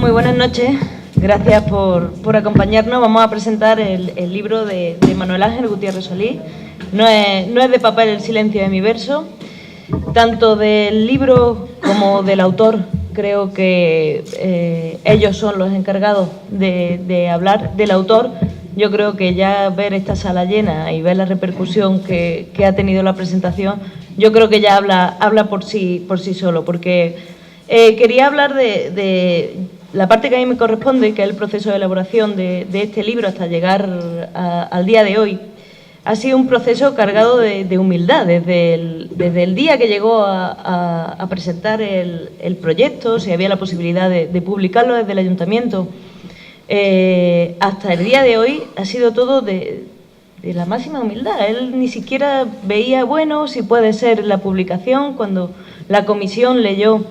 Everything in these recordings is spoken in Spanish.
muy buenas noches. Gracias por acompañarnos. Vamos a presentar el libro de Manuel Ángel Gutiérrez Solís. No es de papel el silencio de mi verso. Tanto del libro como del autor, creo que ellos son los encargados de hablar. Del autor, yo creo que ya ver esta sala llena y ver la repercusión que ha tenido la presentación, yo creo que ya habla por sí solo, porque quería hablar de la parte que a mí me corresponde, que es el proceso de elaboración de este libro hasta llegar al día de hoy. Ha sido un proceso cargado de humildad, desde el día que llegó a presentar el proyecto, si había la posibilidad de publicarlo desde el ayuntamiento, hasta el día de hoy ha sido todo de la máxima humildad. Él ni siquiera veía, bueno, si puede ser la publicación. Cuando la comisión leyó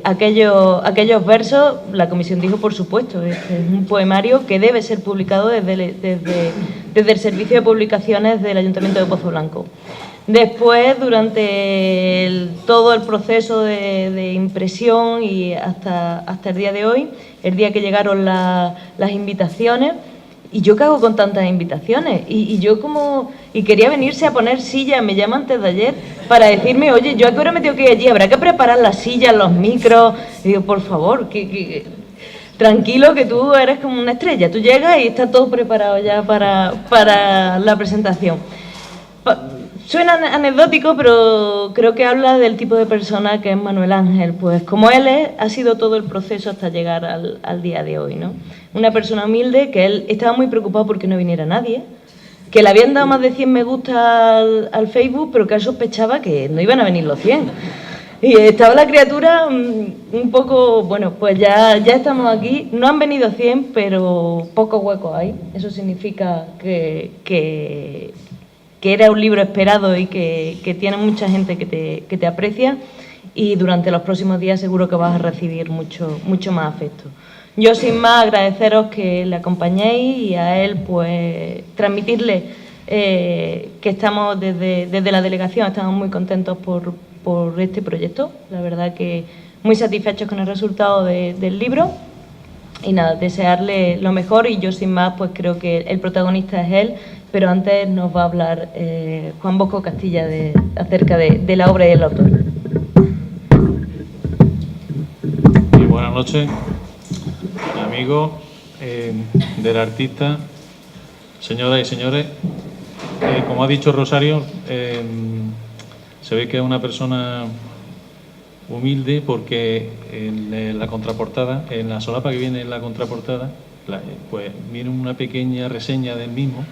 aquellos versos, la comisión dijo, por supuesto, es un poemario que debe ser publicado desde el servicio de publicaciones del Ayuntamiento de Pozoblanco. Después, durante todo el proceso de impresión y hasta el día de hoy, el día que llegaron las invitaciones, y yo qué hago con tantas invitaciones, y quería venirse a poner sillas, me llama antes de ayer para decirme, oye, yo a qué hora me tengo que ir allí, habrá que preparar las sillas, los micros. Y digo, por favor, tranquilo, que tú eres como una estrella, tú llegas y está todo preparado ya para la presentación. Suena anecdótico, pero creo que habla del tipo de persona que es Manuel Ángel. Pues como él ha sido todo el proceso hasta llegar al día de hoy, ¿no? Una persona humilde, que él estaba muy preocupado porque no viniera nadie, que le habían dado más de 100 me gusta al Facebook, pero que él sospechaba que no iban a venir los 100. Y estaba la criatura un poco, bueno, pues ya estamos aquí. No han venido 100, pero pocos huecos hay. Eso significa que era un libro esperado y que tiene mucha gente que te aprecia, y durante los próximos días seguro que vas a recibir mucho más afecto. Yo, sin más, agradeceros que le acompañéis, y a él pues transmitirle que estamos desde la delegación, estamos muy contentos por este proyecto. La verdad que muy satisfechos con el resultado del libro. Y nada, desearle lo mejor, y yo, sin más, pues creo que el protagonista es él, pero antes nos va a hablar Juan Bosco Castilla acerca de la obra y el autor. Y buenas noches, amigos del artista, señoras y señores. Como ha dicho Rosario, se ve que es una persona humilde, porque en la contraportada, en la solapa que viene en la contraportada, pues viene una pequeña reseña del mismo,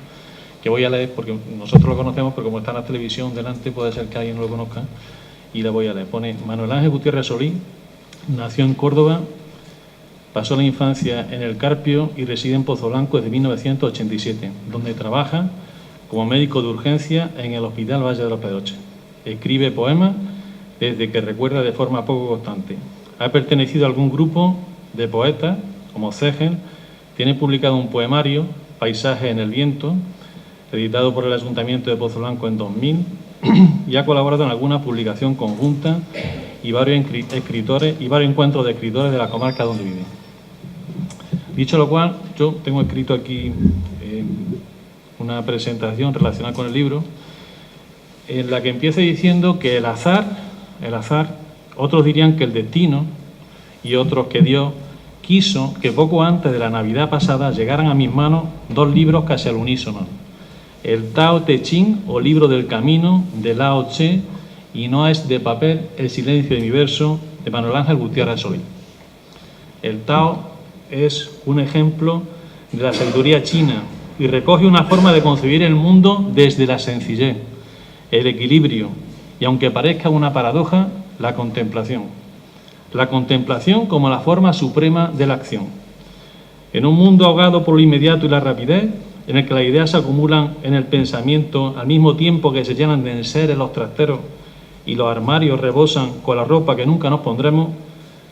que voy a leer porque nosotros lo conocemos, pero como está en la televisión delante puede ser que alguien no lo conozca, y la voy a leer. Pone: Manuel Ángel Gutiérrez Solís nació en Córdoba, pasó la infancia en El Carpio y reside en Pozoblanco desde 1987, donde trabaja como médico de urgencia en el Hospital Valle de los Pedroches. Escribe poemas desde que recuerda de forma poco constante. Ha pertenecido a algún grupo de poetas, como Cegel. Tiene publicado un poemario, Paisaje en el viento, editado por el Ayuntamiento de Pozoblanco en 2000, y ha colaborado en alguna publicación conjunta y varios encuentros de escritores de la comarca donde vive. Dicho lo cual, yo tengo escrito aquí una presentación relacionada con el libro, en la que empieza diciendo que el azar, otros dirían que el destino, y otros que Dios quiso que poco antes de la Navidad pasada llegaran a mis manos dos libros casi al unísono: el Tao Te Ching, o Libro del Camino, de Lao Tse, y No es de papel el silencio de mi verso, de Manuel Ángel Gutiérrez Solís. El Tao es un ejemplo de la sabiduría china y recoge una forma de concebir el mundo desde la sencillez, el equilibrio y, aunque parezca una paradoja, la contemplación. La contemplación como la forma suprema de la acción. En un mundo ahogado por lo inmediato y la rapidez, en el que las ideas se acumulan en el pensamiento al mismo tiempo que se llenan de enseres los trasteros y los armarios rebosan con la ropa que nunca nos pondremos,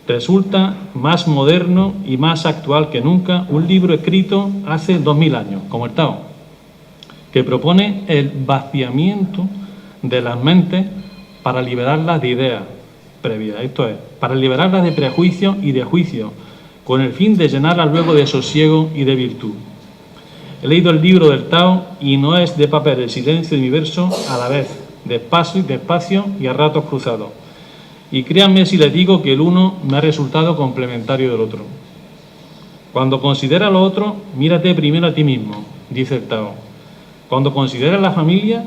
resulta más moderno y más actual que nunca un libro escrito hace 2000 años, como el Tao, que propone el vaciamiento de las mentes para liberarlas de ideas, previas, esto es, para liberarla de prejuicios y de juicios, con el fin de llenarla luego de sosiego y de virtud. He leído el libro del Tao y no es de papel el silencio de mi verso a la vez, despacio y a ratos cruzados. Y créanme si les digo que el uno me ha resultado complementario del otro. Cuando consideras lo otro, mírate primero a ti mismo, dice el Tao. Cuando consideras la familia,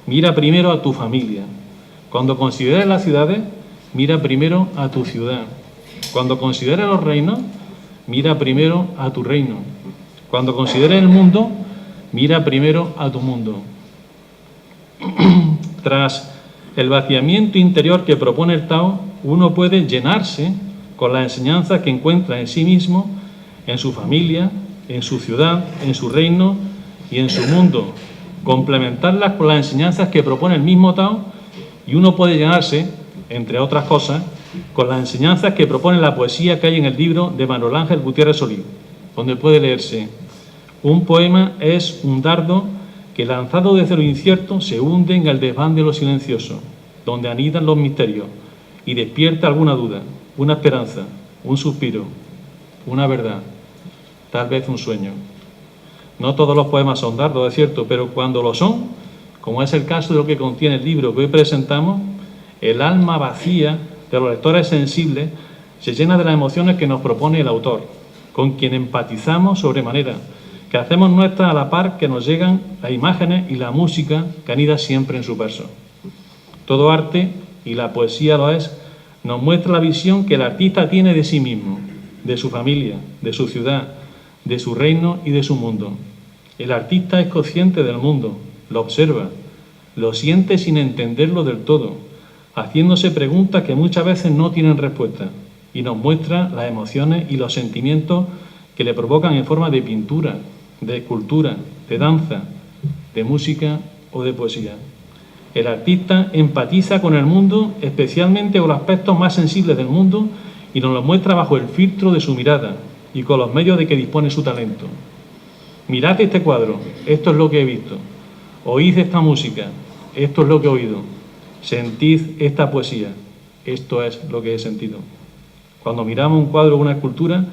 mira primero a tu familia. Cuando consideras las ciudades, mira primero a tu ciudad. Cuando consideras los reinos, mira primero a tu reino. Cuando consideres el mundo, mira primero a tu mundo. Tras el vaciamiento interior que propone el Tao, uno puede llenarse con las enseñanzas que encuentra en sí mismo, en su familia, en su ciudad, en su reino y en su mundo. Complementarlas con las enseñanzas que propone el mismo Tao, y uno puede llenarse, entre otras cosas, con las enseñanzas que propone la poesía que hay en el libro de Manuel Ángel Gutiérrez Solís, donde puede leerse: un poema es un dardo que, lanzado desde lo incierto, se hunde en el desván de lo silencioso, donde anidan los misterios, y despierta alguna duda, una esperanza, un suspiro, una verdad, tal vez un sueño. No todos los poemas son dardos, es cierto, pero cuando lo son, como es el caso de lo que contiene el libro que hoy presentamos, el alma vacía de los lectores sensibles se llena de las emociones que nos propone el autor, con quien empatizamos sobremanera, que hacemos nuestra a la par que nos llegan las imágenes y la música que anida siempre en su verso. Todo arte, y la poesía lo es, nos muestra la visión que el artista tiene de sí mismo, de su familia, de su ciudad, de su reino y de su mundo. El artista es consciente del mundo, lo observa, lo siente sin entenderlo del todo, haciéndose preguntas que muchas veces no tienen respuesta, y nos muestra las emociones y los sentimientos que le provocan en forma de pintura, de escultura, de danza, de música o de poesía. El artista empatiza con el mundo, especialmente con los aspectos más sensibles del mundo, y nos lo muestra bajo el filtro de su mirada y con los medios de que dispone su talento. Mirad este cuadro, esto es lo que he visto. Oíd esta música, esto es lo que he oído. Sentid esta poesía, esto es lo que he sentido. Cuando miramos un cuadro o una escultura,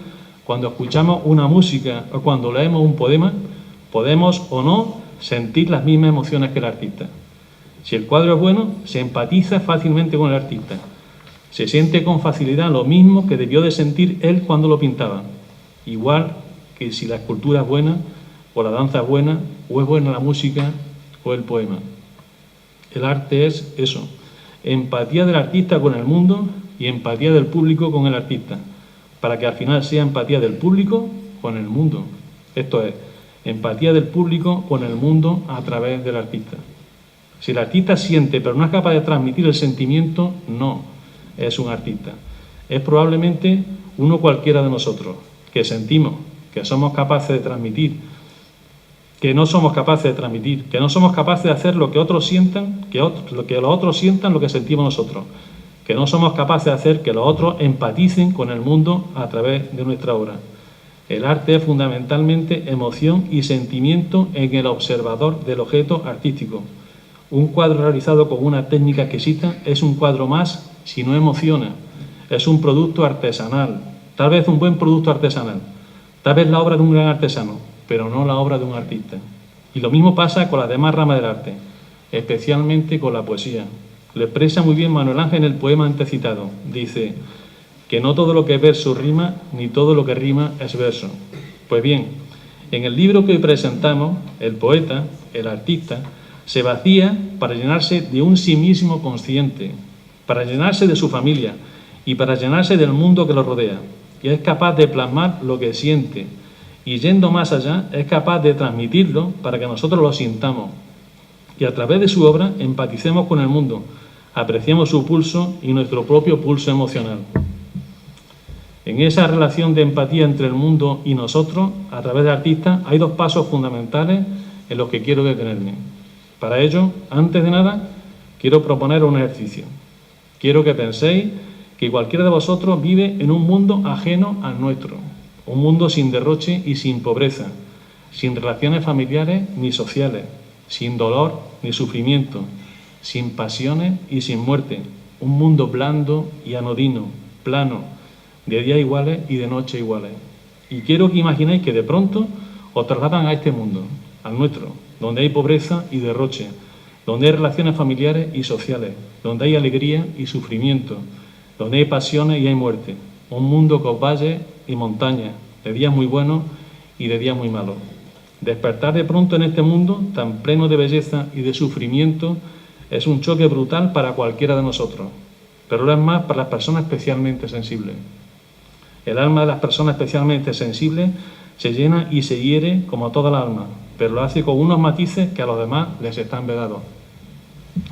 cuando escuchamos una música o cuando leemos un poema, podemos o no sentir las mismas emociones que el artista. Si el cuadro es bueno, se empatiza fácilmente con el artista. Se siente con facilidad lo mismo que debió de sentir él cuando lo pintaba. Igual que si la escultura es buena, o la danza es buena, o es buena la música o el poema. El arte es eso, empatía del artista con el mundo y empatía del público con el artista, para que al final sea empatía del público con el mundo. Esto es, empatía del público con el mundo a través del artista. Si el artista siente pero no es capaz de transmitir el sentimiento, no es un artista. Es probablemente uno cualquiera de nosotros, que sentimos, que somos capaces de transmitir, que no somos capaces de transmitir, que no somos capaces de hacer lo que otros sientan, que los otros sientan lo que sentimos nosotros, que no somos capaces de hacer que los otros empaticen con el mundo a través de nuestra obra. El arte es fundamentalmente emoción y sentimiento en el observador del objeto artístico. Un cuadro realizado con una técnica exquisita es un cuadro más si no emociona. Es un producto artesanal, tal vez un buen producto artesanal, tal vez la obra de un gran artesano, pero no la obra de un artista. Y lo mismo pasa con las demás ramas del arte, especialmente con la poesía. Lo expresa muy bien Manuel Ángel en el poema antes citado. Dice que no todo lo que es verso rima, ni todo lo que rima es verso. Pues bien, en el libro que hoy presentamos, el poeta, el artista, se vacía para llenarse de un sí mismo consciente, para llenarse de su familia y para llenarse del mundo que lo rodea. Y es capaz de plasmar lo que siente, y yendo más allá, es capaz de transmitirlo para que nosotros lo sintamos. Y a través de su obra empaticemos con el mundo, apreciemos su pulso y nuestro propio pulso emocional. En esa relación de empatía entre el mundo y nosotros, a través del artista, hay dos pasos fundamentales en los que quiero detenerme. Para ello, antes de nada, quiero proponer un ejercicio. Quiero que penséis que cualquiera de vosotros vive en un mundo ajeno al nuestro, un mundo sin derroche y sin pobreza, sin relaciones familiares ni sociales, sin dolor ni sufrimiento, sin pasiones y sin muerte, un mundo blando y anodino, plano, de días iguales y de noches iguales. Y quiero que imaginéis que de pronto os trasladan a este mundo, al nuestro, donde hay pobreza y derroche, donde hay relaciones familiares y sociales, donde hay alegría y sufrimiento, donde hay pasiones y hay muerte. Un mundo con valles y montañas, de días muy buenos y de días muy malos. Despertar de pronto en este mundo tan pleno de belleza y de sufrimiento es un choque brutal para cualquiera de nosotros, pero lo es más para las personas especialmente sensibles. El alma de las personas especialmente sensibles se llena y se hiere como toda la alma, pero lo hace con unos matices que a los demás les están vedados.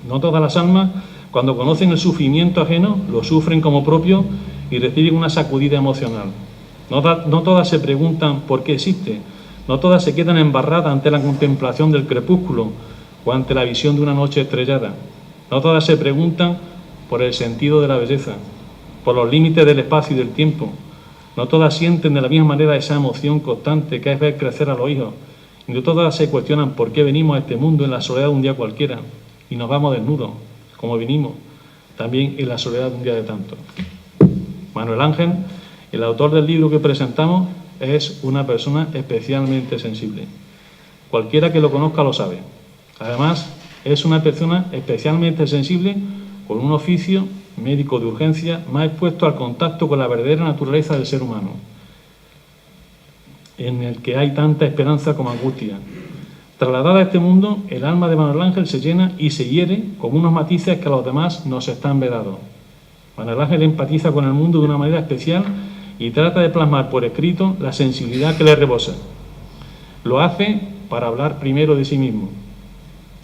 No todas las almas, cuando conocen el sufrimiento ajeno, lo sufren como propio y reciben una sacudida emocional. No todas se preguntan por qué existe, no todas se quedan embarradas ante la contemplación del crepúsculo o ante la visión de una noche estrellada. No todas se preguntan por el sentido de la belleza, por los límites del espacio y del tiempo. No todas sienten de la misma manera esa emoción constante que es ver crecer a los hijos. Y no todas se cuestionan por qué venimos a este mundo en la soledad de un día cualquiera y nos vamos desnudos, como vinimos, también en la soledad de un día de tanto. Manuel Ángel, el autor del libro que presentamos, es una persona especialmente sensible. Cualquiera que lo conozca lo sabe. Además, es una persona especialmente sensible con un oficio médico de urgencia más expuesto al contacto con la verdadera naturaleza del ser humano, en el que hay tanta esperanza como angustia. Trasladada a este mundo, el alma de Manuel Ángel se llena y se hiere con unos matices que a los demás nos están vedados. Manuel Ángel empatiza con el mundo de una manera especial y trata de plasmar por escrito la sensibilidad que le rebosa. Lo hace para hablar primero de sí mismo.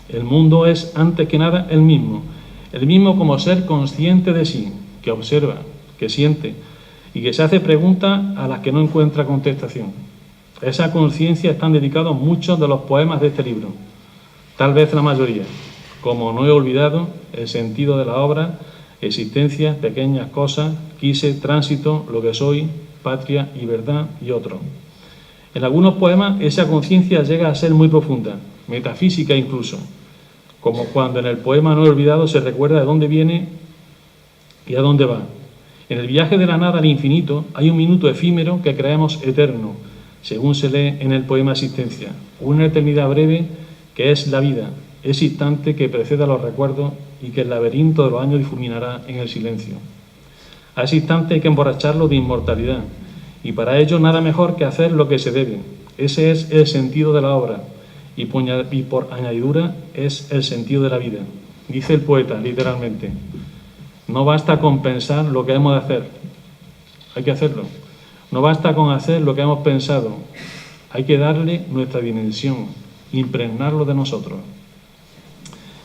El mundo es, antes que nada, el mismo como ser consciente de sí, que observa, que siente y que se hace preguntas a las que no encuentra contestación. A esa conciencia están dedicados muchos de los poemas de este libro, tal vez la mayoría, como No he olvidado, El sentido de la obra, Existencia, Pequeñas cosas, Quise, Tránsito, Lo que soy, Patria y Verdad y otros. En algunos poemas esa conciencia llega a ser muy profunda, metafísica incluso, como cuando en el poema No he olvidado se recuerda de dónde viene y a dónde va. En el viaje de la nada al infinito hay un minuto efímero que creemos eterno, según se lee en el poema Existencia, una eternidad breve que es la vida, ese instante que precede a los recuerdos y que el laberinto de los años difuminará en el silencio. A ese instante hay que emborracharlo de inmortalidad, y para ello nada mejor que hacer lo que se debe. Ese es el sentido de la obra, y por añadidura es el sentido de la vida. Dice el poeta, literalmente, no basta con pensar lo que hemos de hacer, hay que hacerlo. No basta con hacer lo que hemos pensado, hay que darle nuestra dimensión, impregnarlo de nosotros.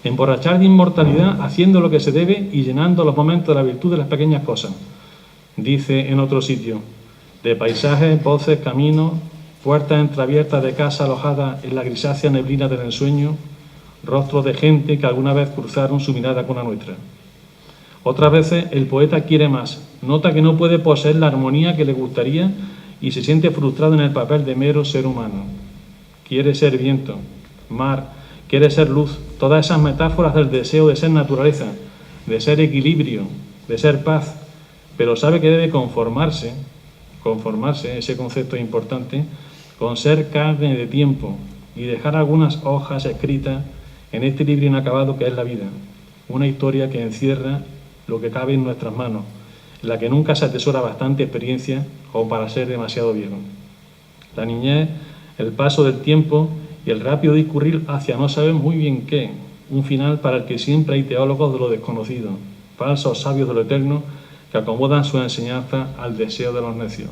Emborrachar de inmortalidad haciendo lo que se debe y llenando los momentos de la virtud de las pequeñas cosas. Dice en otro sitio, de paisajes, voces, caminos, puertas entreabiertas de casa alojadas en la grisácea neblina del ensueño, rostros de gente que alguna vez cruzaron su mirada con la nuestra. Otras veces el poeta quiere más, nota que no puede poseer la armonía que le gustaría y se siente frustrado en el papel de mero ser humano. Quiere ser viento, mar, quiere ser luz, todas esas metáforas del deseo de ser naturaleza, de ser equilibrio, de ser paz, pero sabe que debe conformarse, ese concepto es importante, con ser carne de tiempo y dejar algunas hojas escritas en este libro inacabado que es la vida, una historia que encierra lo que cabe en nuestras manos, en la que nunca se atesora bastante experiencia como para ser demasiado viejo. La niñez, el paso del tiempo y el rápido discurrir hacia no saber muy bien qué, un final para el que siempre hay teólogos de lo desconocido, falsos sabios de lo eterno que acomodan su enseñanza al deseo de los necios.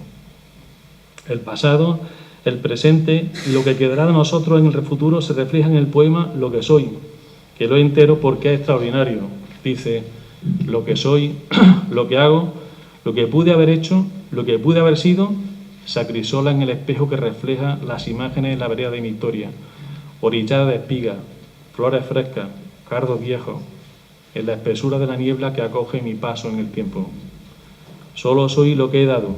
El pasado, el presente y lo que quedará de nosotros en el futuro se refleja en el poema Lo que soy, que lo entero porque es extraordinario. Dice, lo que soy, lo que hago, lo que pude haber hecho, lo que pude haber sido, se acrisola en el espejo que refleja las imágenes en la vereda de mi historia, orillada de espigas, flores frescas, cardos viejos, en la espesura de la niebla que acoge mi paso en el tiempo. Solo soy lo que he dado,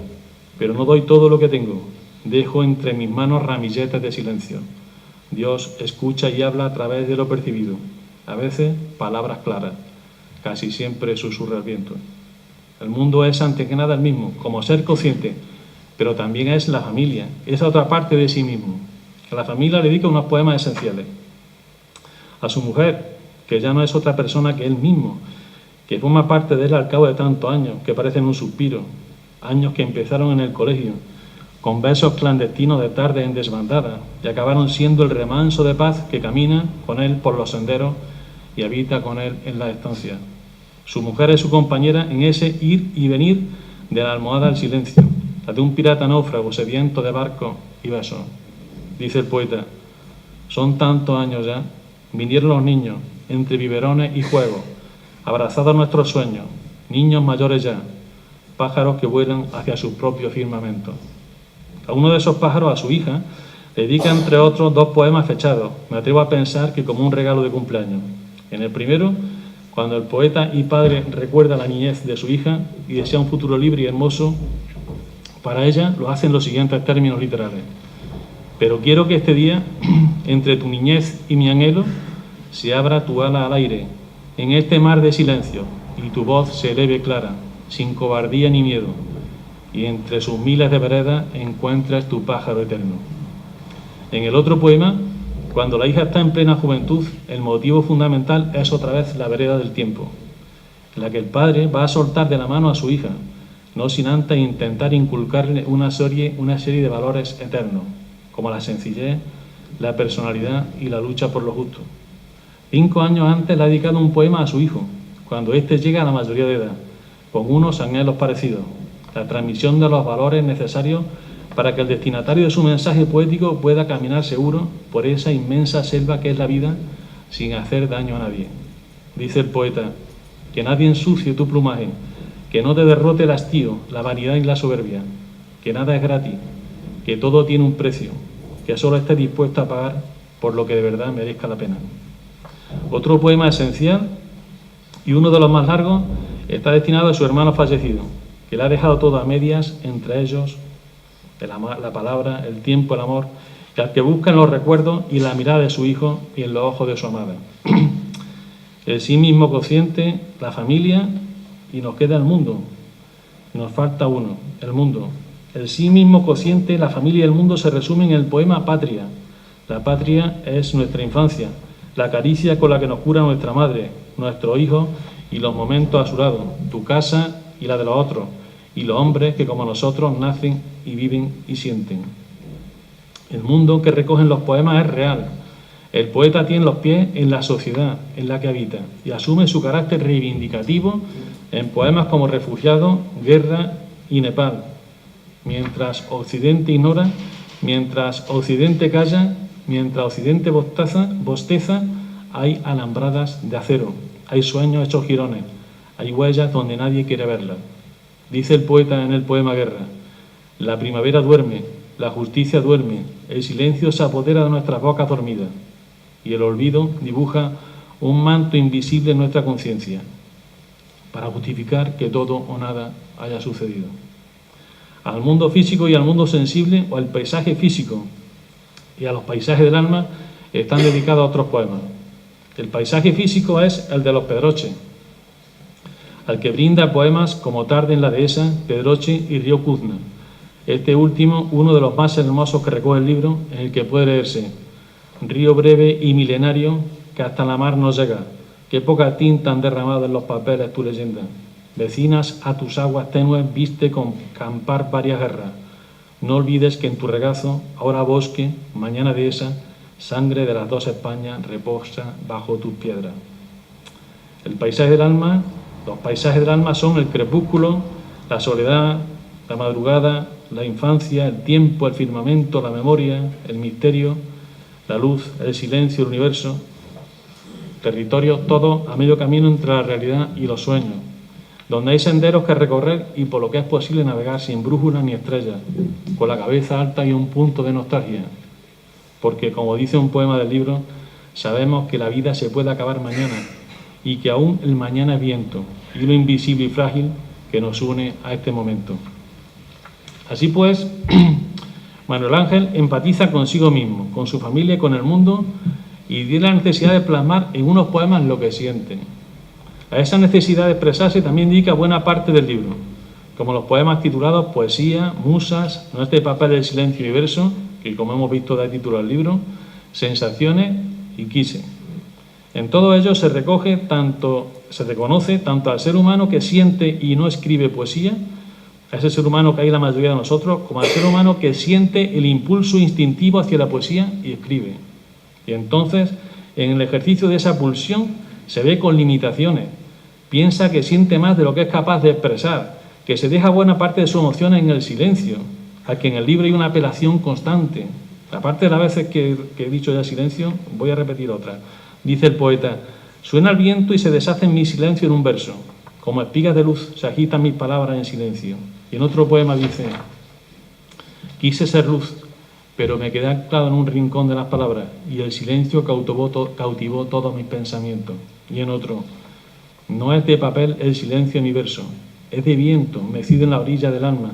pero no doy todo lo que tengo. Dejo entre mis manos ramilletes de silencio. Dios escucha y habla a través de lo percibido, a veces palabras claras. casi siempre susurra el viento. El mundo es antes que nada el mismo, como ser consciente, pero también es la familia, esa otra parte de sí mismo. A la familia le dedica unos poemas esenciales. A su mujer, que ya no es otra persona que él mismo, que forma parte de él al cabo de tantos años, que parecen un suspiro, años que empezaron en el colegio, con besos clandestinos de tarde en desbandada, y acabaron siendo el remanso de paz que camina con él por los senderos y habita con él en la estancia. Su mujer es su compañera en ese ir y venir de la almohada al silencio, la de un pirata náufrago sediento de barco y besos. Dice el poeta, son tantos años ya, vinieron los niños, entre biberones y juegos, abrazados a nuestros sueños, niños mayores ya, pájaros que vuelan hacia sus propios firmamentos. A uno de esos pájaros, a su hija, dedica entre otros 2 poemas fechados, me atrevo a pensar que como un regalo de cumpleaños. En el primero, cuando el poeta y padre recuerda la niñez de su hija y desea un futuro libre y hermoso, para ella lo hacen los siguientes términos literales. Pero quiero que este día, entre tu niñez y mi anhelo, se abra tu ala al aire, en este mar de silencio, y tu voz se eleve clara, sin cobardía ni miedo, y entre sus miles de veredas encuentres tu pájaro eterno. En el otro poema, cuando la hija está en plena juventud, el motivo fundamental es otra vez la vereda del tiempo, en la que el padre va a soltar de la mano a su hija, no sin antes intentar inculcarle una serie de valores eternos, como la sencillez, la personalidad y la lucha por lo justo. 5 años antes le ha dedicado un poema a su hijo, cuando éste llega a la mayoría de edad, con unos anhelos parecidos, la transmisión de los valores necesarios para que el destinatario de su mensaje poético pueda caminar seguro por esa inmensa selva que es la vida sin hacer daño a nadie. Dice el poeta, que nadie ensucie tu plumaje, que no te derrote el hastío, la vanidad y la soberbia, que nada es gratis, que todo tiene un precio, que solo estés dispuesto a pagar por lo que de verdad merezca la pena. Otro poema esencial y uno de los más largos está destinado a su hermano fallecido, que le ha dejado todo a medias, entre ellos la palabra, el tiempo, el amor, que al que busca en los recuerdos y la mirada de su hijo y en los ojos de su amada. El sí mismo consciente, la familia, y nos queda el mundo. Nos falta uno, el mundo. El sí mismo consciente, la familia y el mundo se resumen en el poema Patria. La patria es nuestra infancia, la caricia con la que nos cura nuestra madre, nuestros hijos y los momentos a su lado, tu casa y la de los otros, y los hombres que como nosotros nacen y viven y sienten. El mundo que recogen los poemas es real. El poeta tiene los pies en la sociedad en la que habita y asume su carácter reivindicativo en poemas como Refugiado, Guerra y Nepal. Mientras Occidente ignora, mientras Occidente calla, mientras Occidente bosteza, hay alambradas de acero, hay sueños hechos jirones, hay huellas donde nadie quiere verlas. Dice el poeta en el poema Guerra, la primavera duerme, la justicia duerme, el silencio se apodera de nuestras bocas dormidas y el olvido dibuja un manto invisible en nuestra conciencia para justificar que todo o nada haya sucedido. Al mundo físico y al mundo sensible o al paisaje físico y a los paisajes del alma están dedicados otros poemas. El paisaje físico es el de los Pedroche, al que brinda poemas como Tarde en la Dehesa, Pedroche y Río Cuzna. Este último, uno de los más hermosos que recoge el libro, en el que puede leerse: río breve y milenario que hasta la mar no llega, qué poca tinta han derramado en los papeles tu leyenda. Vecinas a tus aguas tenues viste con campar varias guerras. No olvides que en tu regazo, ahora bosque, mañana dehesa, sangre de las dos Españas reposa bajo tus piedras. El paisaje del alma, los paisajes del alma son el crepúsculo, la soledad, la madrugada, la infancia, el tiempo, el firmamento, la memoria, el misterio, la luz, el silencio, el universo. Territorio todo a medio camino entre la realidad y los sueños, donde hay senderos que recorrer y por lo que es posible navegar sin brújulas ni estrellas, con la cabeza alta y un punto de nostalgia. Porque, como dice un poema del libro, sabemos que la vida se puede acabar mañana y que aún el mañana es viento, y lo invisible y frágil que nos une a este momento. Así pues, Manuel Ángel empatiza consigo mismo, con su familia y con el mundo, y tiene la necesidad de plasmar en unos poemas lo que siente. A esa necesidad de expresarse también dedica buena parte del libro, como los poemas titulados Poesía, Musas, No es de papel el silencio y verso, que como hemos visto da título al libro, Sensaciones y Quise. En todo ello se reconoce tanto al ser humano que siente y no escribe poesía, a ese ser humano que hay la mayoría de nosotros, como al ser humano que siente el impulso instintivo hacia la poesía y escribe. Y entonces, en el ejercicio de esa pulsión, se ve con limitaciones. Piensa que siente más de lo que es capaz de expresar, que se deja buena parte de su emoción en el silencio, a que en el libro hay una apelación constante. Aparte de las veces que he dicho ya silencio, voy a repetir otra. Dice el poeta: suena el viento y se deshace en mi silencio en un verso. Como espigas de luz se agitan mis palabras en silencio. Y en otro poema dice: quise ser luz, pero me quedé anclado en un rincón de las palabras y el silencio cautivó todos mis pensamientos. Y en otro: no es de papel el silencio en mi verso, es de viento mecido en la orilla del alma,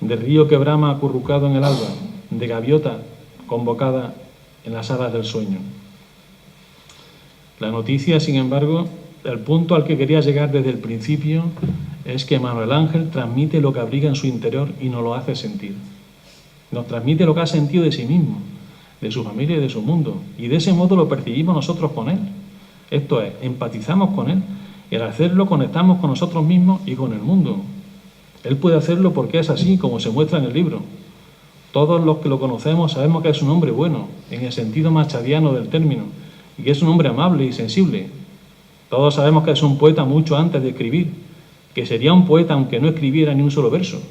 de río que brama acurrucado en el alba, de gaviota convocada en las alas del sueño. La noticia, sin embargo, el punto al que quería llegar desde el principio es que Manuel Ángel transmite lo que abriga en su interior y nos lo hace sentir. Nos transmite lo que ha sentido de sí mismo, de su familia y de su mundo, y de ese modo lo percibimos nosotros con él. Esto es, empatizamos con él, y al hacerlo conectamos con nosotros mismos y con el mundo. Él puede hacerlo porque es así, como se muestra en el libro. Todos los que lo conocemos sabemos que es un hombre bueno, en el sentido machadiano del término, y que es un hombre amable y sensible. Todos sabemos que es un poeta mucho antes de escribir, que sería un poeta aunque no escribiera ni un solo verso.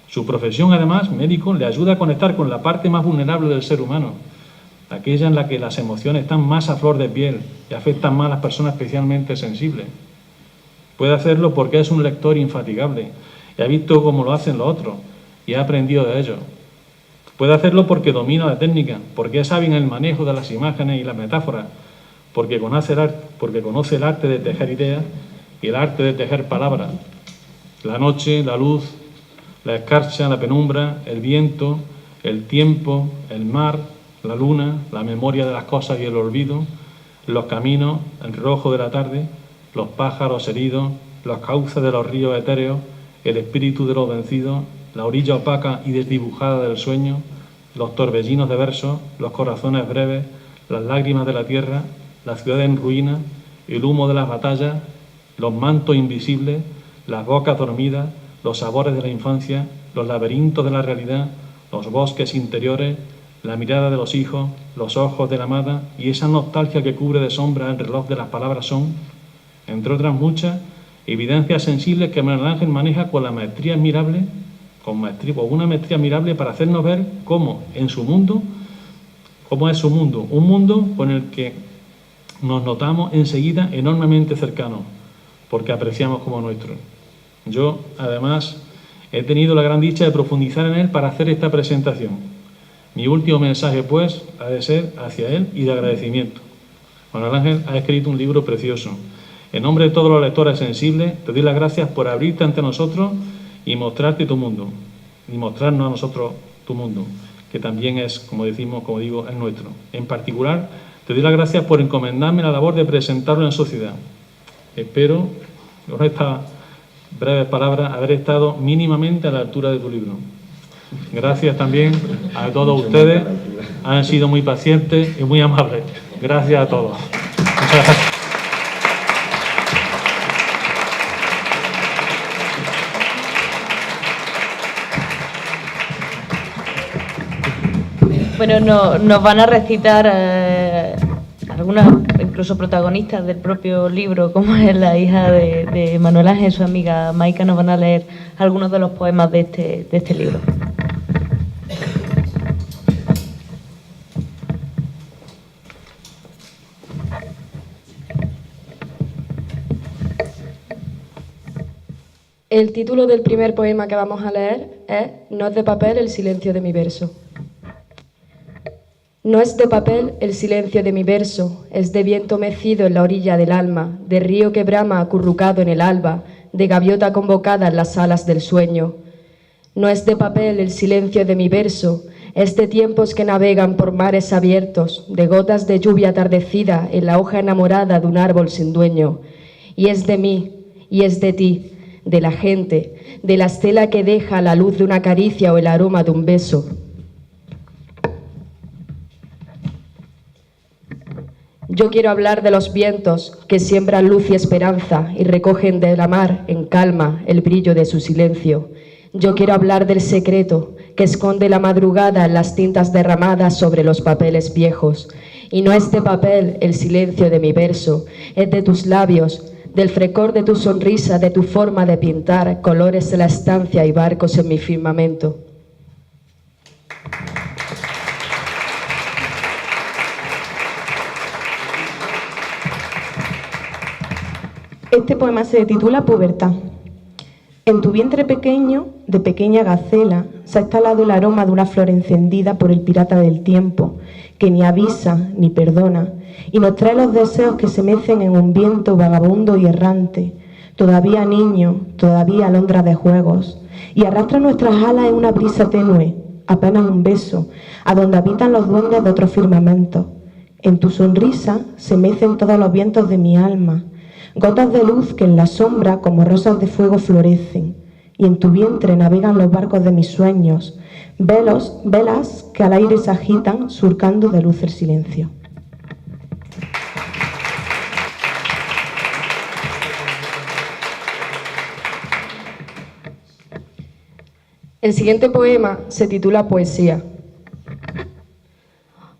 Su profesión, además, médico, le ayuda a conectar con la parte más vulnerable del ser humano, aquella en la que las emociones están más a flor de piel y afectan más a las personas especialmente sensibles. Puede hacerlo porque es un lector infatigable y ha visto cómo lo hacen los otros y ha aprendido de ellos. Puede hacerlo porque domina la técnica, porque es hábil en el manejo de las imágenes y las metáforas, porque conoce el arte de tejer ideas y el arte de tejer palabras. La noche, la luz, la escarcha, la penumbra, el viento, el tiempo, el mar, la luna, la memoria de las cosas y el olvido, los caminos, el rojo de la tarde, los pájaros heridos, los cauces de los ríos etéreos, el espíritu de los vencidos, la orilla opaca y desdibujada del sueño, los torbellinos de versos, los corazones breves, las lágrimas de la tierra, la ciudad en ruina, el humo de las batallas, los mantos invisibles, las bocas dormidas, los sabores de la infancia, los laberintos de la realidad, los bosques interiores, la mirada de los hijos, los ojos de la amada y esa nostalgia que cubre de sombra el reloj de las palabras son, entre otras muchas, evidencias sensibles que Manuel Ángel maneja con la maestría admirable, con una maestría admirable para hacernos ver cómo es su mundo, un mundo con el que nos notamos enseguida enormemente cercanos, porque apreciamos como nuestro. Yo, además, he tenido la gran dicha de profundizar en él para hacer esta presentación. Mi último mensaje, pues, ha de ser hacia él y de agradecimiento. Manuel Ángel ha escrito un libro precioso. En nombre de todos los lectores sensibles, te doy las gracias por abrirte ante nosotros y mostrarte tu mundo, y mostrarnos a nosotros tu mundo, que también es, como digo, el nuestro. En particular, te doy las gracias por encomendarme la labor de presentarlo en sociedad. Espero, con estas breves palabras, haber estado mínimamente a la altura de tu libro. Gracias también a todos ustedes, han sido muy pacientes y muy amables. Gracias a todos. Muchas gracias. Bueno, nos van a recitar algunas, incluso protagonistas del propio libro, como es la hija de Manuel Ángel, su amiga Maika, nos van a leer algunos de los poemas de este libro. El título del primer poema que vamos a leer es No es de papel el silencio de mi verso. No es de papel el silencio de mi verso, es de viento mecido en la orilla del alma, de río que brama acurrucado en el alba, de gaviota convocada en las alas del sueño. No es de papel el silencio de mi verso, es de tiempos que navegan por mares abiertos, de gotas de lluvia atardecida en la hoja enamorada de un árbol sin dueño, y es de mí, y es de ti, de la gente, de la estela que deja la luz de una caricia o el aroma de un beso. Yo quiero hablar de los vientos que siembran luz y esperanza y recogen de la mar en calma el brillo de su silencio. Yo quiero hablar del secreto que esconde la madrugada en las tintas derramadas sobre los papeles viejos. Y no es de papel el silencio de mi verso, es de tus labios, del frescor de tu sonrisa, de tu forma de pintar colores en la estancia y barcos en mi firmamento. Este poema se titula Pubertad. En tu vientre pequeño, de pequeña gacela, se ha instalado el aroma de una flor encendida por el pirata del tiempo, que ni avisa ni perdona, y nos trae los deseos que se mecen en un viento vagabundo y errante, todavía niño, todavía alondra de juegos, y arrastra nuestras alas en una brisa tenue, apenas un beso, a donde habitan los duendes de otros firmamentos. En tu sonrisa se mecen todos los vientos de mi alma, gotas de luz que en la sombra como rosas de fuego florecen, y en tu vientre navegan los barcos de mis sueños, velas que al aire se agitan surcando de luz el silencio. El siguiente poema se titula Poesía.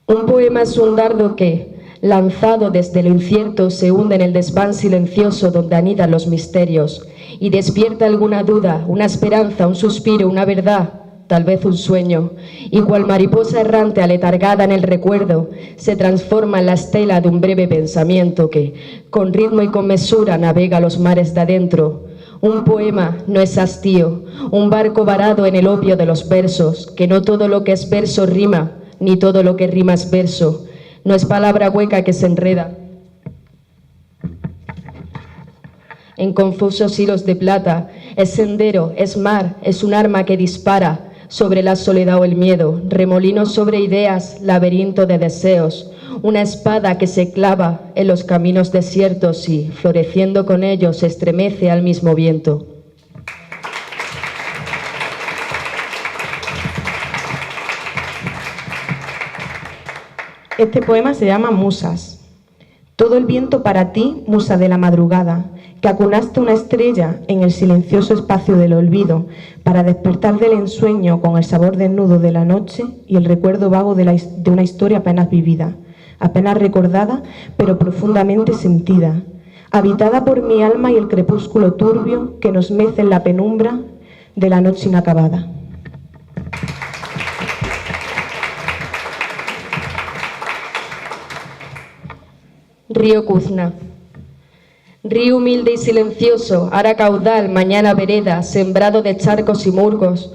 Un poema es un dardo que, lanzado desde lo incierto, se hunde en el desván silencioso donde anidan los misterios y despierta alguna duda, una esperanza, un suspiro, una verdad, tal vez un sueño, y cual mariposa errante aletargada en el recuerdo, se transforma en la estela de un breve pensamiento que, con ritmo y con mesura, navega los mares de adentro. Un poema no es hastío, un barco varado en el opio de los versos, que no todo lo que es verso rima, ni todo lo que rima es verso. No es palabra hueca que se enreda en confusos hilos de plata, es sendero, es mar, es un arma que dispara sobre la soledad o el miedo, remolino sobre ideas, laberinto de deseos, una espada que se clava en los caminos desiertos y, floreciendo con ellos, se estremece al mismo viento. Este poema se llama Musas. Todo el viento para ti, musa de la madrugada, que acunaste una estrella en el silencioso espacio del olvido, para despertar del ensueño con el sabor desnudo de la noche y el recuerdo vago de una historia apenas vivida, apenas recordada, pero profundamente sentida, habitada por mi alma y el crepúsculo turbio que nos mece en la penumbra de la noche inacabada. Río Cuzna. Río humilde y silencioso, ara caudal, mañana vereda, sembrado de charcos y musgos,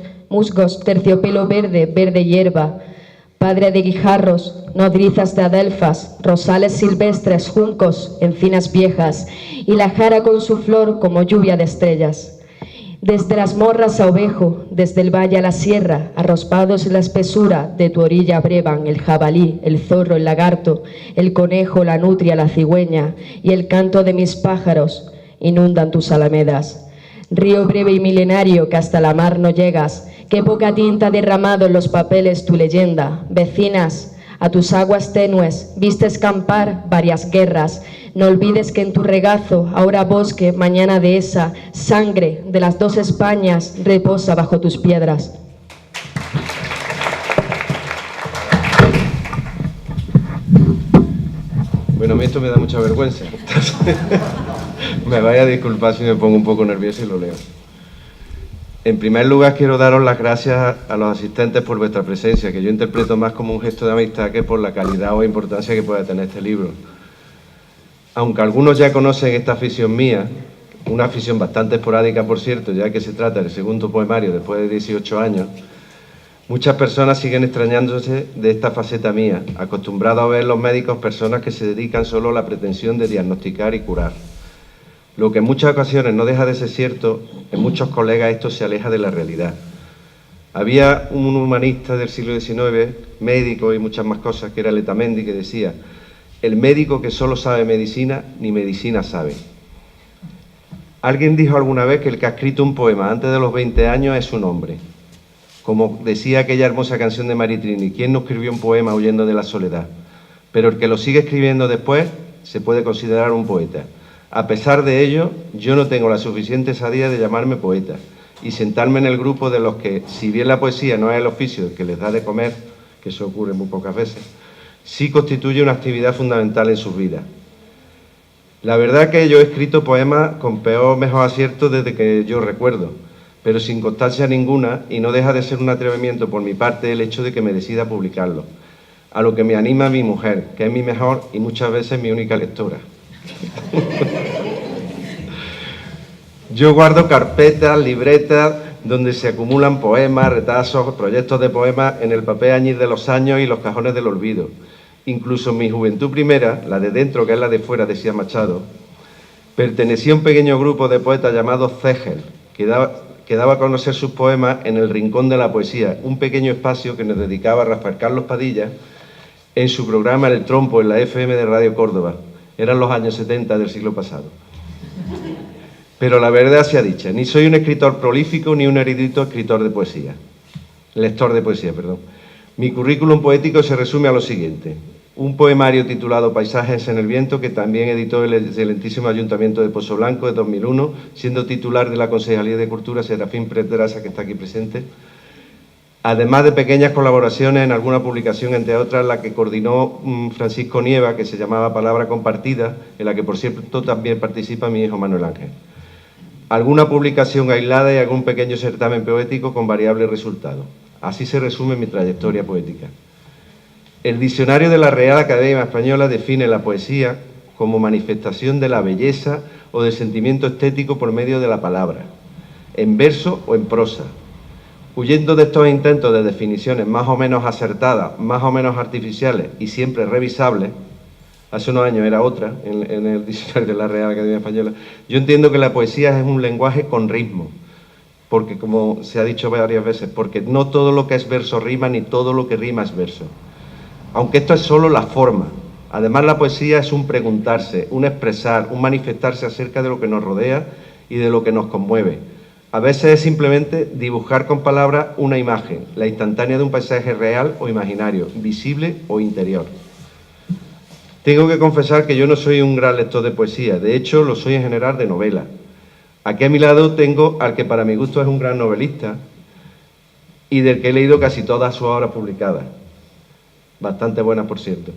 terciopelo verde, verde hierba, padre de guijarros, nodrizas de adelfas, rosales silvestres, juncos, encinas viejas, y la jara con su flor como lluvia de estrellas. Desde las morras a Ovejo, desde el valle a la sierra, arrospados en la espesura, de tu orilla brevan el jabalí, el zorro, el lagarto, el conejo, la nutria, la cigüeña, y el canto de mis pájaros inundan tus alamedas. Río breve y milenario que hasta la mar no llegas, qué poca tinta ha derramado en los papeles tu leyenda. Vecinas, a tus aguas tenues viste escampar varias guerras. No olvides que en tu regazo, ahora bosque, mañana dehesa, sangre de las dos Españas reposa bajo tus piedras. Bueno, a mí esto me da mucha vergüenza. Me vaya a disculpar si me pongo un poco nervioso y lo leo. En primer lugar, quiero daros las gracias a los asistentes por vuestra presencia, que yo interpreto más como un gesto de amistad que por la calidad o importancia que pueda tener este libro. Aunque algunos ya conocen esta afición mía, una afición bastante esporádica, por cierto, ya que se trata del segundo poemario después de 18 años, muchas personas siguen extrañándose de esta faceta mía, acostumbrados a ver en los médicos personas que se dedican solo a la pretensión de diagnosticar y curar. Lo que en muchas ocasiones no deja de ser cierto, en muchos colegas esto se aleja de la realidad. Había un humanista del siglo XIX, médico y muchas más cosas, que era Letamendi, que decía: el médico que solo sabe medicina, ni medicina sabe. Alguien dijo alguna vez que el que ha escrito un poema antes de los 20 años es un hombre. Como decía aquella hermosa canción de Maritrini, ¿quién no escribió un poema huyendo de la soledad? Pero el que lo sigue escribiendo después se puede considerar un poeta. A pesar de ello, yo no tengo la suficiente osadía de llamarme poeta y sentarme en el grupo de los que, si bien la poesía no es el oficio que les da de comer, que eso ocurre muy pocas veces, sí constituye una actividad fundamental en sus vidas. La verdad que yo he escrito poemas con peor o mejor acierto desde que yo recuerdo, pero sin constancia ninguna, y no deja de ser un atrevimiento por mi parte el hecho de que me decida publicarlo, a lo que me anima mi mujer, que es mi mejor y muchas veces mi única lectora. Yo guardo carpetas, libretas, donde se acumulan poemas, retazos, proyectos de poemas en el papel añil de los años y los cajones del olvido. Incluso en mi juventud primera, la de dentro, que es la de fuera, decía Machado, pertenecía a un pequeño grupo de poetas llamados Cegel, que daba a conocer sus poemas en el Rincón de la Poesía, un pequeño espacio que nos dedicaba a Rafael Carlos Padilla en su programa El Trompo en la FM de Radio Córdoba. Eran los años 70 del siglo pasado. Pero la verdad sea dicha, ni soy un escritor prolífico ni un erudito lector de poesía. Mi currículum poético se resume a lo siguiente: un poemario titulado Paisajes en el viento, que también editó el excelentísimo Ayuntamiento de Pozoblanco de 2001, siendo titular de la Concejalía de Cultura Serafín Pedraza, que está aquí presente. Además de pequeñas colaboraciones en alguna publicación, entre otras la que coordinó Francisco Nieva, que se llamaba Palabra Compartida, en la que por cierto también participa mi hijo Manuel Ángel. Alguna publicación aislada y algún pequeño certamen poético con variables resultados. Así se resume mi trayectoria poética. El diccionario de la Real Academia Española define la poesía como manifestación de la belleza o del sentimiento estético por medio de la palabra, en verso o en prosa. Huyendo de estos intentos de definiciones más o menos acertadas, más o menos artificiales y siempre revisables, hace unos años era otra, en el diccionario de la Real Academia Española, yo entiendo que la poesía es un lenguaje con ritmo, porque como se ha dicho varias veces, porque no todo lo que es verso rima, ni todo lo que rima es verso. Aunque esto es solo la forma. Además, la poesía es un preguntarse, un expresar, un manifestarse acerca de lo que nos rodea y de lo que nos conmueve. A veces es simplemente dibujar con palabras una imagen, la instantánea de un paisaje real o imaginario, visible o interior. Tengo que confesar que yo no soy un gran lector de poesía, de hecho lo soy en general de novela. Aquí a mi lado tengo al que para mi gusto es un gran novelista y del que he leído casi todas sus obras publicadas. Bastante buenas, por cierto.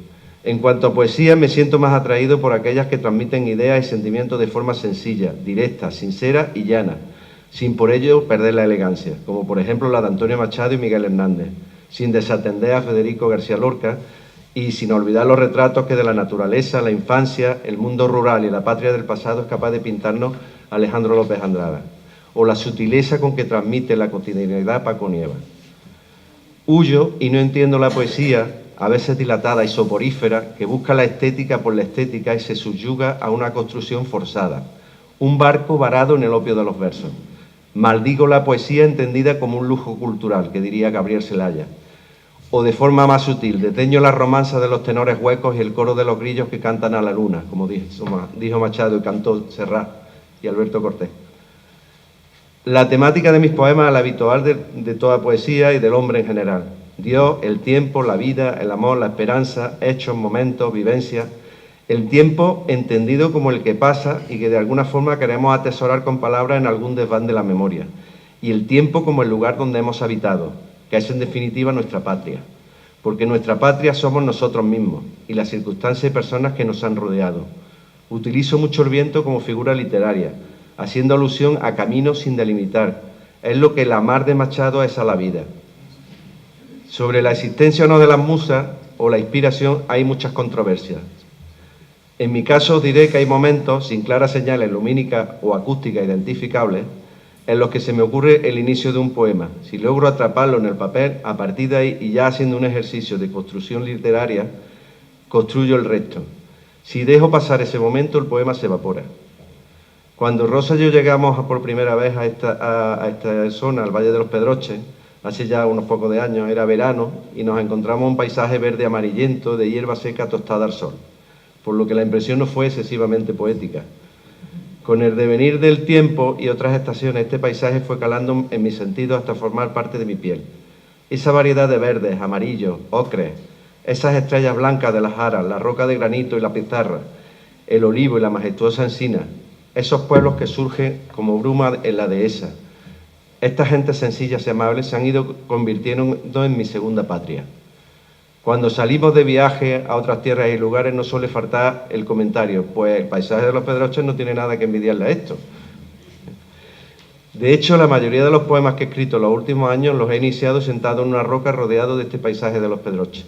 En cuanto a poesía, me siento más atraído por aquellas que transmiten ideas y sentimientos de forma sencilla, directa, sincera y llana, sin por ello perder la elegancia, como por ejemplo la de Antonio Machado y Miguel Hernández, sin desatender a Federico García Lorca y sin olvidar los retratos que de la naturaleza, la infancia, el mundo rural y la patria del pasado es capaz de pintarnos Alejandro López Andrada, o la sutileza con que transmite la cotidianidad Paco Nieva. Huyo y no entiendo la poesía, a veces dilatada y soporífera, que busca la estética por la estética y se subyuga a una construcción forzada, un barco varado en el opio de los versos. Maldigo la poesía entendida como un lujo cultural, que diría Gabriel Celaya. O de forma más sutil, desdeño la romanza de los tenores huecos y el coro de los grillos que cantan a la luna, como dijo Machado y cantó Serrat y Alberto Cortés. La temática de mis poemas es la habitual de toda poesía y del hombre en general. Dios, el tiempo, la vida, el amor, la esperanza, hechos, momentos, vivencias. El tiempo entendido como el que pasa y que de alguna forma queremos atesorar con palabras en algún desván de la memoria. Y el tiempo como el lugar donde hemos habitado, que es en definitiva nuestra patria. Porque nuestra patria somos nosotros mismos y las circunstancias y personas que nos han rodeado. Utilizo mucho el viento como figura literaria, haciendo alusión a caminos sin delimitar. Es lo que la mar de Machado es a la vida. Sobre la existencia o no de las musas o la inspiración hay muchas controversias. En mi caso os diré que hay momentos, sin claras señales lumínicas o acústicas identificables, en los que se me ocurre el inicio de un poema. Si logro atraparlo en el papel, a partir de ahí, y ya haciendo un ejercicio de construcción literaria, construyo el resto. Si dejo pasar ese momento, el poema se evapora. Cuando Rosa y yo llegamos por primera vez a esta zona, al Valle de los Pedroches, hace ya unos pocos de años, era verano, y nos encontramos un paisaje verde amarillento de hierba seca tostada al sol, por lo que la impresión no fue excesivamente poética. Con el devenir del tiempo y otras estaciones, este paisaje fue calando en mis sentidos hasta formar parte de mi piel. Esa variedad de verdes, amarillos, ocres, esas estrellas blancas de las aras, la roca de granito y la pizarra, el olivo y la majestuosa encina, esos pueblos que surgen como bruma en la dehesa. Esta gente sencillas y amables se han ido convirtiendo en mi segunda patria. Cuando salimos de viaje a otras tierras y lugares no suele faltar el comentario, pues el paisaje de los Pedroches no tiene nada que envidiarle a esto. De hecho, la mayoría de los poemas que he escrito en los últimos años los he iniciado sentado en una roca rodeado de este paisaje de los Pedroches.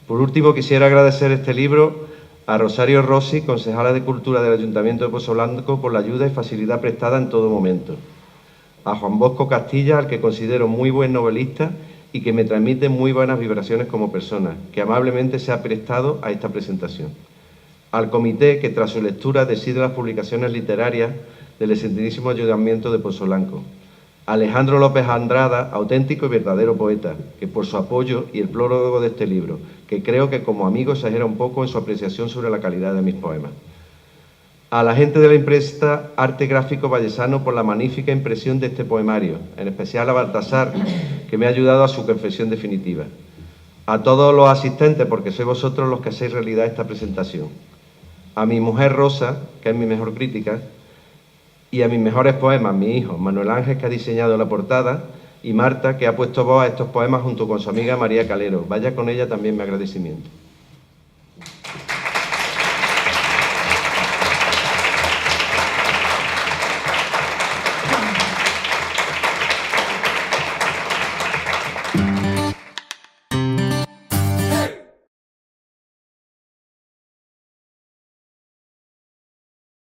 Por último, quisiera agradecer este libro a Rosario Rossi, concejala de Cultura del Ayuntamiento de Pozoblanco, por la ayuda y facilidad prestada en todo momento. A Juan Bosco Castilla, al que considero muy buen novelista y que me transmite muy buenas vibraciones como persona, que amablemente se ha prestado a esta presentación. Al comité, que tras su lectura decide las publicaciones literarias del excelentísimo Ayuntamiento de Pozoblanco. Alejandro López Andrada, auténtico y verdadero poeta, que por su apoyo y el prólogo de este libro, que creo que como amigo exagera un poco en su apreciación sobre la calidad de mis poemas. A la gente de la imprenta Arte Gráfico Vallesano por la magnífica impresión de este poemario, en especial a Baltasar, que me ha ayudado a su confesión definitiva. A todos los asistentes, porque sois vosotros los que hacéis realidad esta presentación. A mi mujer Rosa, que es mi mejor crítica, y a mis mejores poemas, mi hijo, Manuel Ángel, que ha diseñado la portada, y Marta, que ha puesto voz a estos poemas junto con su amiga María Calero. Vaya con ella también mi agradecimiento.